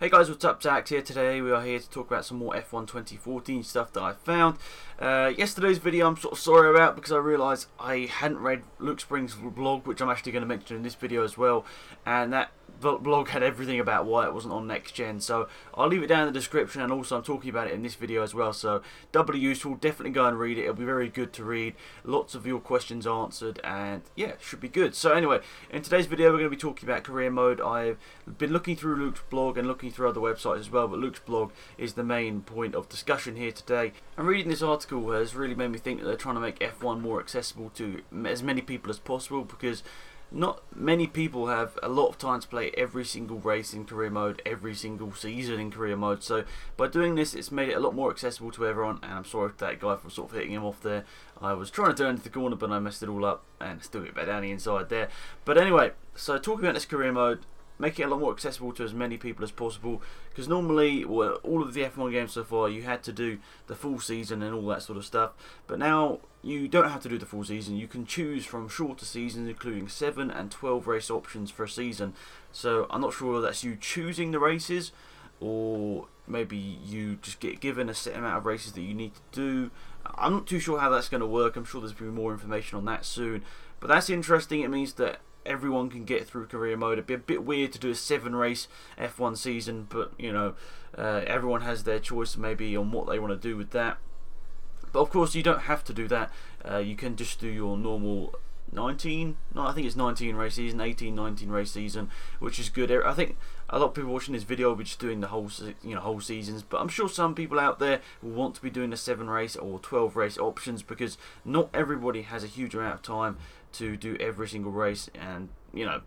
Hey guys, what's up? Zach here. Today we are here to talk about some more F1 2014 stuff that I found. Yesterday's video I'm sort of sorry about because I realised I hadn't read Luke Spring's blog, which I'm actually going to mention in this video as well, and that blog had everything about why it wasn't on next gen, so I'll leave it down in the description, and also I'm talking about it in this video as well, so doubly useful. Definitely go and read it. It'll be very good to read, lots of your questions answered, and yeah, it should be good. So anyway, in today's video we're going to be talking about career mode. I've been looking through Luke's blog and looking through other websites as well, but Luke's blog is the main point of discussion here today. And reading this article has really made me think that they're trying to make F1 more accessible to as many people as possible, because not many people have a lot of time to play every single race in career mode, every single season in career mode. So by doing this, it's made it a lot more accessible to everyone, and I'm sorry for that guy for sort of hitting him off there. I was trying to turn into the corner, but I messed it all up, and still get back down the inside there. But anyway, so talking about this career mode, make it a lot more accessible to as many people as possible, because normally, well, all of the F1 games so far, you had to do the full season and all that sort of stuff, but now you don't have to do the full season. You can choose from shorter seasons, including 7 and 12 race options for a season. So I'm not sure whether that's you choosing the races, or maybe you just get given a set amount of races that you need to do. I'm not too sure how that's going to work. I'm sure there's going to be more information on that soon, but that's interesting. It means that everyone can get through career mode. It'd be a bit weird to do a 7-race F1 season, but you know, everyone has their choice maybe on what they want to do with that. But of course, you don't have to do that. You can just do your normal 19 race season, 18, 19 race season, which is good. I think a lot of people watching this video will be just doing the whole seasons, but I'm sure some people out there will want to be doing the 7-race or 12-race options, because not everybody has a huge amount of time to do every single race, and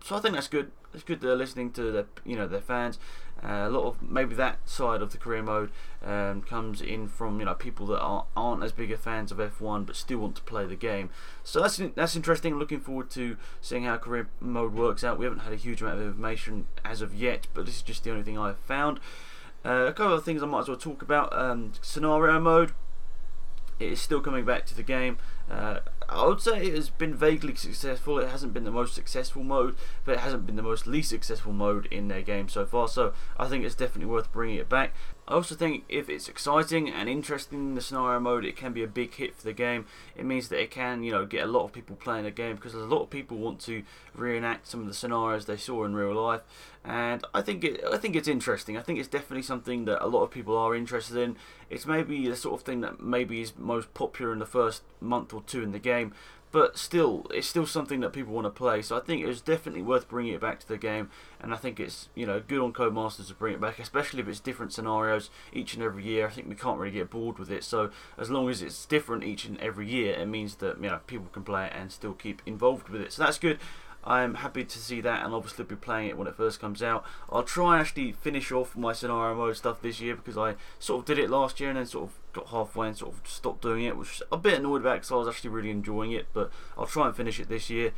so I think that's good. It's good they're listening to their fans. A lot of maybe that side of the career mode comes in from people that aren't as big a fans of F1 but still want to play the game. So that's interesting. I'm looking forward to seeing how career mode works out. We haven't had a huge amount of information as of yet, but this is just the only thing I've found. A couple of things I might as well talk about. Scenario mode. It is still coming back to the game. I would say it has been vaguely successful. It hasn't been the most successful mode, but it hasn't been the most least successful mode in their game so far, so I think it's definitely worth bringing it back. I also think if it's exciting and interesting in the scenario mode, it can be a big hit for the game. It means that it can get a lot of people playing the game, because a lot of people want to reenact some of the scenarios they saw in real life, and I think it's interesting. I think it's definitely something that a lot of people are interested in. It's maybe the sort of thing that maybe is most popular in the first month or two in the game, but still, it's still something that people want to play. So I think it's definitely worth bringing it back to the game, and I think it's good on Codemasters to bring it back, especially if it's different scenarios each and every year. I think we can't really get bored with it. So as long as it's different each and every year, it means that people can play it and still keep involved with it. So that's good. I'm happy to see that, and obviously be playing it when it first comes out. I'll try and actually finish off my scenario mode stuff this year, because I sort of did it last year and then sort of got halfway and sort of stopped doing it, which I'm a bit annoyed about because I was actually really enjoying it, but I'll try and finish it this year.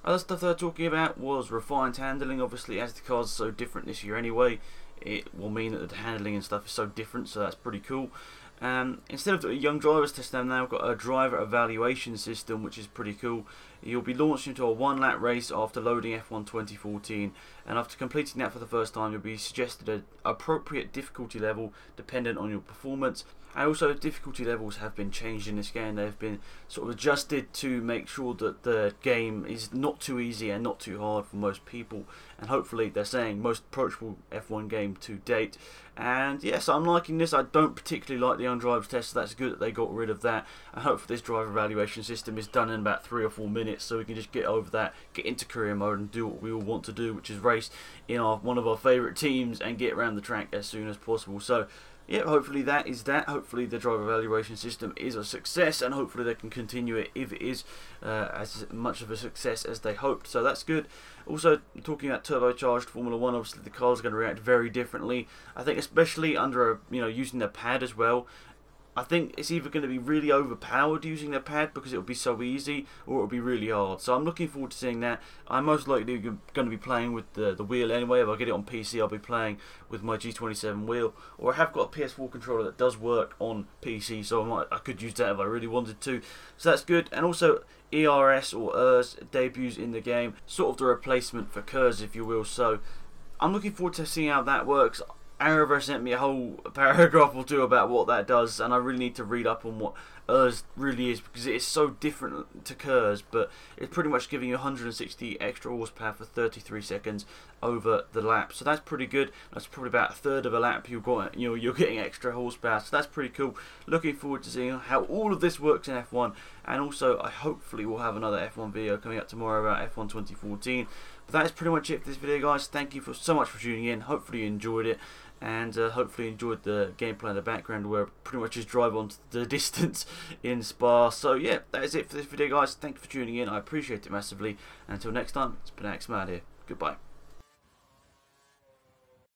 Other stuff they're talking about was refined handling. Obviously, as the cars are so different this year anyway, it will mean that the handling and stuff is so different, so that's pretty cool. Instead of the young drivers test, they've now got a driver evaluation system, which is pretty cool. You'll be launched into a 1-lap race after loading F1 2014, and after completing that for the first time, you'll be suggested an appropriate difficulty level dependent on your performance. And also, difficulty levels have been changed in this game. They've been sort of adjusted to make sure that the game is not too easy and not too hard for most people, and hopefully they're saying most approachable F1 game to date. And yes, I'm liking this. I don't particularly like the young drivers test, so that's good that they got rid of that. I hope this driver evaluation system is done in about 3 or 4 minutes, so we can just get over that, get into career mode and do what we all want to do, which is race in one of our favourite teams and get around the track as soon as possible. So yeah, hopefully that is that. Hopefully the driver evaluation system is a success, and hopefully they can continue it if it is as much of a success as they hoped. So that's good. Also, talking about turbocharged Formula 1, obviously the car's going to react very differently. I think especially under using the pad as well. I think it's either going to be really overpowered using the pad because it'll be so easy, or it'll be really hard. So I'm looking forward to seeing that. I'm most likely going to be playing with the wheel anyway. If I get it on PC, I'll be playing with my G27 wheel, or I have got a PS4 controller that does work on PC, so I could use that if I really wanted to. So that's good. And also, ERS or ERS debuts in the game, sort of the replacement for KERS, if you will. So I'm looking forward to seeing how that works. Arrow sent me a whole paragraph or two about what that does, and I really need to read up on what ERS really is, because it is so different to KERS, but it's pretty much giving you 160 extra horsepower for 33 seconds over the lap. So that's pretty good. That's probably about a third of a lap you're getting extra horsepower. So that's pretty cool. Looking forward to seeing how all of this works in F1, and also I hopefully will have another F1 video coming up tomorrow about F1 2014. But that is pretty much it for this video, guys. Thank you so much for tuning in. Hopefully you enjoyed it, and hopefully enjoyed the gameplay in the background, where I pretty much just drive onto the distance in Spa. So yeah, that is it for this video, guys. Thank you for tuning in. I appreciate it massively. And until next time, it's been Axman here. Goodbye.